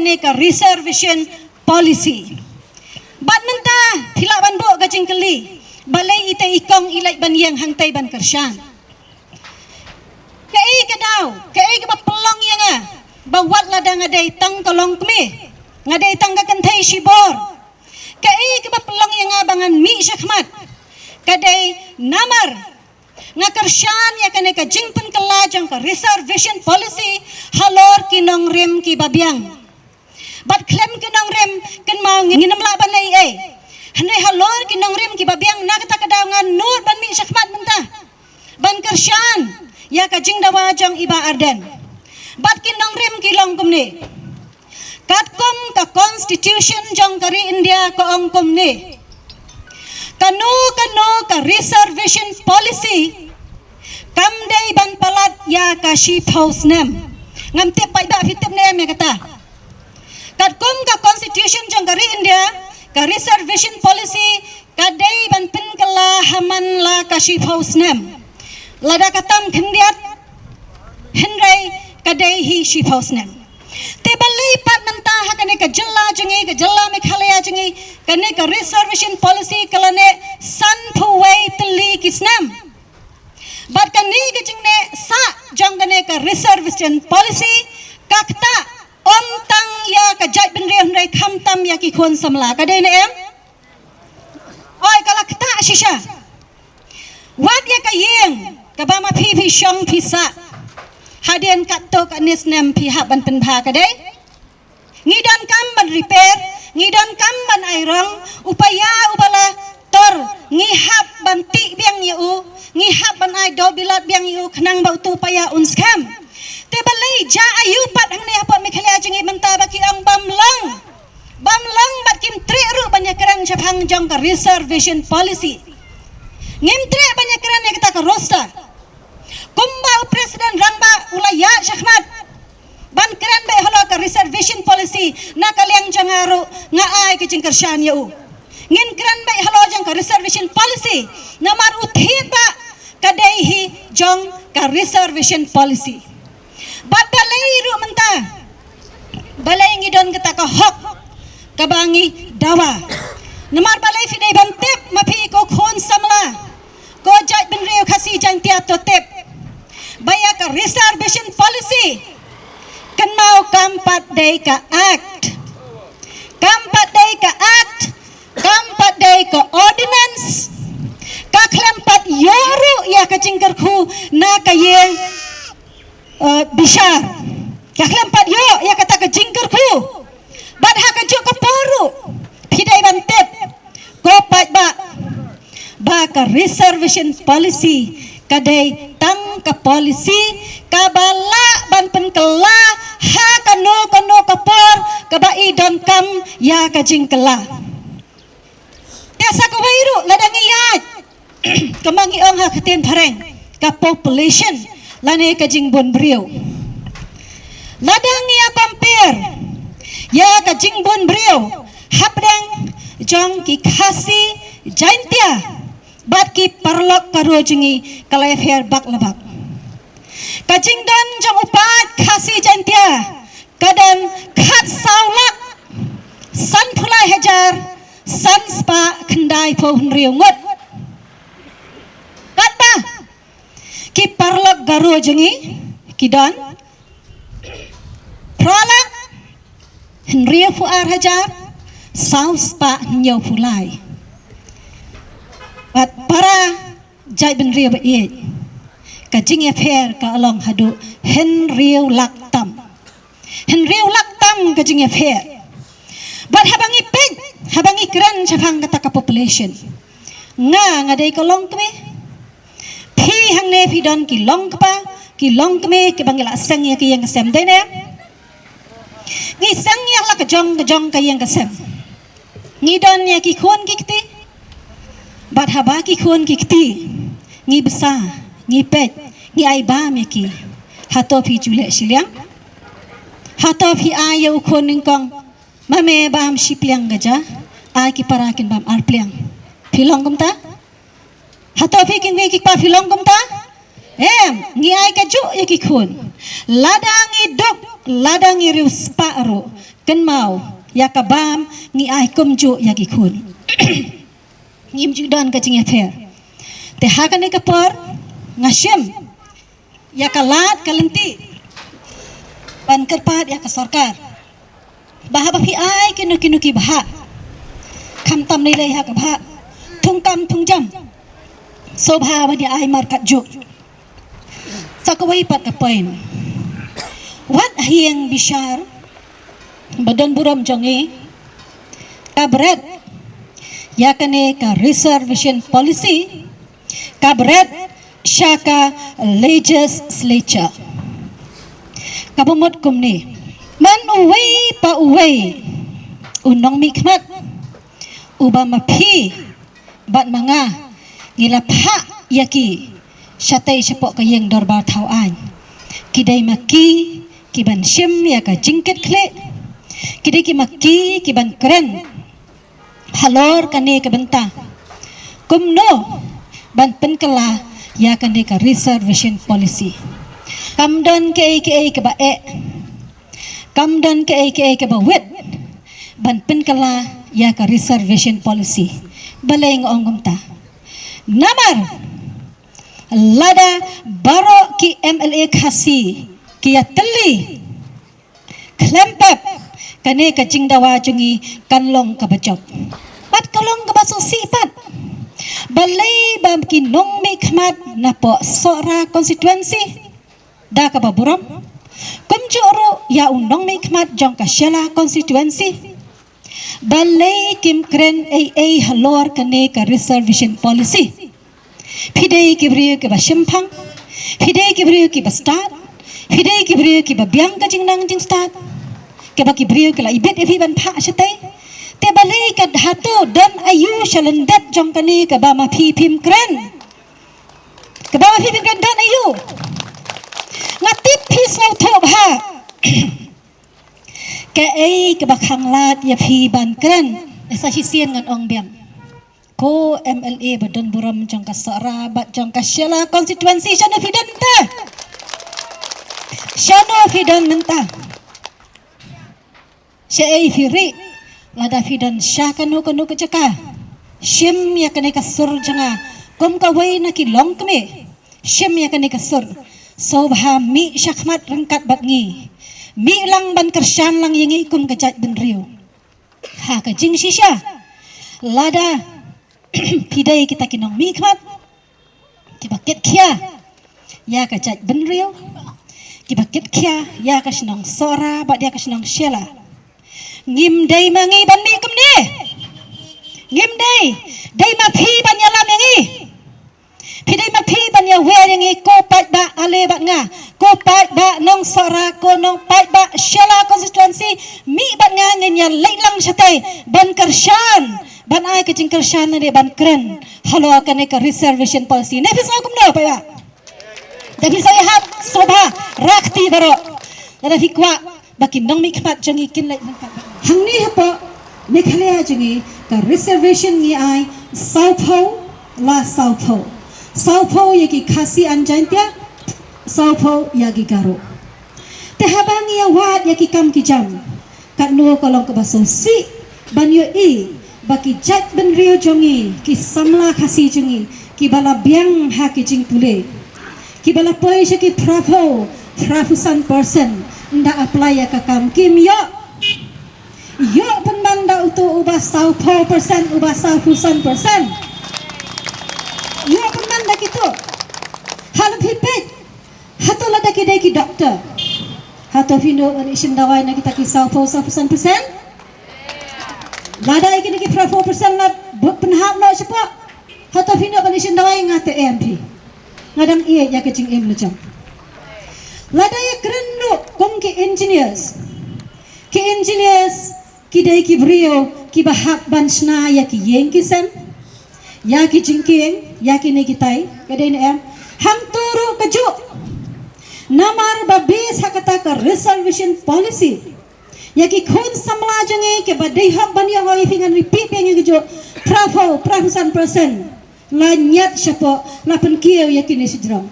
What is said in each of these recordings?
kene ka reservation policy. Bat menta thila ban bo ka jingkeli balai ite ikong ilai ban yang hangtai ban kersyan. Kai kadau, kai ka pelong yang bawat ladang ngadai tang kolong kemi. Ngadai tang ka kentai shibor. Kai ka pelong yang bangan mi syakmat. Kadai namar ngakersyan ya kene ka jingpen kela jang ka reservation policy halor kinong rem ki babiang. Bat klem kinong rem ken mau nginam la ban ai. Hanai halor kinong rem ki babiang na kata kadaungan nur ban mi syakmat menta. Ban kersyan ya ka jing dawa jang iba arden. Bat kinong rem ki long kumni. Katkom ka constitution jang kari India ka ong kumni. Kanu ka reservation policy kamdai ban palat ya ka sheep house nem ngam tip pai da fitip nem ya kata katkum ka constitution jang kari India ka reservation policy kadai ban pin kala haman la ka sheep house nem lada katam khindiat henrai kadai hi sheep house nem te balai pat menta hakane ka jalla Meghalaya jangi kane ka reservation policy kalane san phuwai tli kisnam bat kani ka jingne sa jang kane ka reservation policy kakta om tang ya ka jai bin re hrai kham tam ya ki khon samla ka dei na em oi kala kta shisha wat ya ka yeng ka ba ma phi shong phi sa hadian katto ka nisnem phi ha ban pen pha ka dei ngidon kam ban repair ngidon kam ban airong upaya ubala tor ngihap ban ti biang yu ngihap ban ai do bilat biang yu khnang bau tu paya un scam te balai ja ayu pat hang ne apa Meghalaya jangi menta baki ang bamlang bat kim tre ru banyak kerang chapang jong ka reservation policy ngim tre banyak kerang ne kita ka roster kumba presiden rangba ulaya syahmat ban keren be halo ka reservation policy na kaliang jangaru nga ai ke jingkersyan yu ngin keren be halo jang ka reservation policy namar uthit ba kadai hi jong ka reservation policy bat balai ru menta balai ngidon kita ka hok kabangi dawa namar balai fidai ban tip mapi ko khon samla ko jai bin reu khasi jang tia to tip baya ka reservation policy kan mau kampat day ka act kampat day ka ordinance ka klempat yoru ya ka jingkerku na kayeng bishar ka klempat yo ya kata ka jingkerku bad ha ka jo ka poru pidai bantep ko pat ba ka reservation policy kadai tang ka policy kabala ban pen kela ha kano kapor kabai don kam ya ka jingkela tiasa ka wairu ladang iyat kamangi ong ha katen pareng ka population lane ka jingbon brio ladang ya compare ya ka jingbon brio hapdang jong ki khasi jaintia bat ki parlok karo jingi kalai fair bak labak kajing dan jang upat khasi jantia kadam khat saulak san phulai hajar san spa khandai pho hunriu ngot kata ki parlok garo jingi kidan pralak hunriu fu ar hajar sau spa nyau phulai bat para jai ben riu ba ye kajing ya fair ka along hadu henriu laktam kajing ya fair bat habangi keren chapang kata ka population ngadai ka long kme phi hang ne phi don ki long kme ke bangila sang ya ki yang sem de ne ngi sang ya la ka jong ka yang ka sem ngi don ya ki khon ki kti bat haba ki khon ki kti ngi besa ngi pet ngi ai ba me ki hato phi chule silyang hato phi ayo khon ning kong mame bam siplyang gaja ai ki parakin bam arplyang philong kumta hato phi king ki pa philong kumta ngi ai ka ju ya ki khon ladang i dok ladang i riu spa ro kan mau ya kabam ngi ai kumju ya gi khun ngim ju dan ka jing affair te ha ka ne ka par ngashim ya kalat kalenti ban kerpat ya ka sarkar baha ba phi ai kinu kinu ki baha kham tam nei lai ha ka baha thung tam thung jam so bha ba ni ai mar kat ju sakawai pat ka pain wat hiang bishar badan buram jongi kabret ya kane ka reservation policy kabret shaka legislature kabumot kumni man uway pa uway unong mikmat ubama phi bat mga ngilapha yaki syatay syapok kayeng dorbar tauan kidai maki kiban shim ya ka jingket kle kidai ki maki kiban keren halor kane ka benta kumno ban penkala ya kane ka reservation policy kamdan ke ba e kamdan ke ba wet ban penkala ya ka reservation policy baleng ongumta namar lada baro ki MLA khasi ki ya teli klempep kane ka jingdawa jungi kanlong ka bajok pat kalong ka baso sipat balai bam ki nong me khmat na po sora constituency da ka baburam kumjoro ya unong me khmat jong ka shela constituency balai kim kren a halor kane ka reservation policy pidei kibriyo ke basimpang pidei kibriyo ke bastad pidei kibriyo ke babiang ka jingnang jing stad ke ba kibriyo ke la ibet evi ban pha chate te balai ka hatu dan ayu shalendat jong kane ke ba ma phi phim kren ke ba ma phi phim kren dan ayu ngatip phi sau tho bha ke ke ba khanglat ya phi ban kren esa hisien ngan ong biang ko MLA badan buram jong ka sara bat jong ka shela constituency shano fidan menta she ai firi lada fidan shakanu kanu ka jaka shim ya kane ka sur janga kom ka wai na ki long kme shim ya kane ka sur so bha mi shakmat rangkat bat ngi mi lang ban kershan lang yengi kum ka jat ben riu ha ka jing shisha lada pidai kita kinong mikmat kibaket kia ya ka jat ben riu kibaket kia ya ka sinong sora ba dia ka sinong shela ngim dai mangi ban mi kum ne ngim dai ma phi ban ya lam yangi pidai ma phi ban ya we yangi ko pat ba ale ba nga ko pat ba nong sora ko nong pat ba shela constituency mi ba nga ngin ya leilang satai ban kershan ban ai ke jingkar shan ne ban kren halo kane ka reservation policy ne bisa kum no pa ya da bisa ya hat soba rakti baro da fikwa bakin dong mi khmat jangi kin lai hangni hapo Meghalaya jangi ka reservation ni ai South Ho yaki khasi anjantia South Ho yaki garo te habang ya wat yaki kam ki jam kat no kolong ka baso si banyo i baki jat ben rio jongi ki samla khasi jongi ki bala biang ha ki jing pule ki bala poisha ki prafusan person nda apply ya ka kam kim yo penmanda utu ubah saupo persen ubah saupusan persen yo penmanda gitu halam hipet hato lada kidai ki doktor hato fino isim dawai na kita ki saupusan persen lada ikini ki 4% la penhap lo siapa hato fino isim dawai ngate MP ngadang iya ya kecing em lecam lada ya keren lo kong ki engineers kidai ki brio ki bahak bansna ya ki yeng kisem ya ki jingking ya ki negitai kadai ne em ham turu keju namar babis hakata ka reservation policy ya ki khun samla jange ke badai hak ban ya hoi fingan repeat yang keju prafusan persen la nyat syapo la penkieu ya ki ne sidrong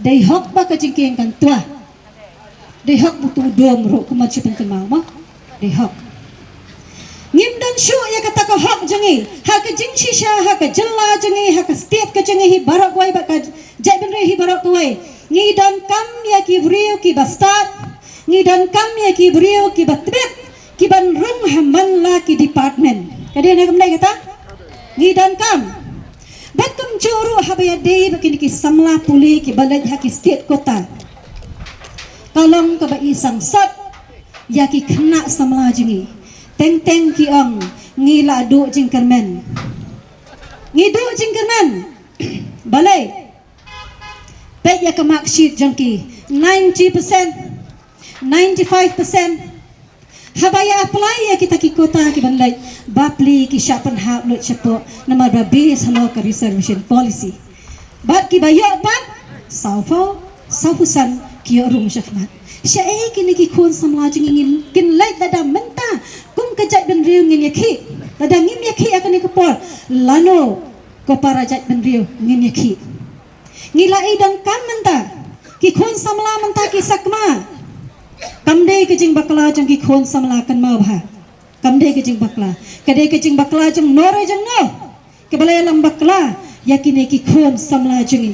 dai hak ba ka jingking kan tua dai hak butu dom ro kumat sipen kemau mah di hok ngim dan shu ya kata ka hok jangi ha ka jing shisha ha ka jalla jangi ha ka state ka jangi hi barak wai ba ka jai ben re hi barak wai ngi dan kam ya ki brio ki bastat ngi dan kam ya ki brio ki batbet ki ban rung haman la ki department kadi na kam dai kata ngi dan kam bakum juru habaya dei bakini ki samla puli ki balaj ha ki state kota kalong ka ba isang sat ya ki kena samla jingi teng teng ki ang ngi la du jingkermen ngi du jingkermen balai pet ya ka mark sheet jangki 90% 95% habaya apply ya kita ki kota ki bandai bapli ki syapan hak lut chapo nama babis halo ka reservation policy bat ki bayo bat saufo saufusan ki rum syafmat syai kini ki khun samla jing ingin kin lait dada menta kum kajat ben riu ngin yakhi dada ngim yakhi akan ikapor lano ko para jat ben riu ngin yakhi ngilai dan kam menta ki khun samla menta ki sakma kamde ke jing bakla jang ki khon samla kan mau bha kamde ke jing bakla kade ke jing bakla jang nore jang no ke balai lam bakla yakine ki khon samla jangi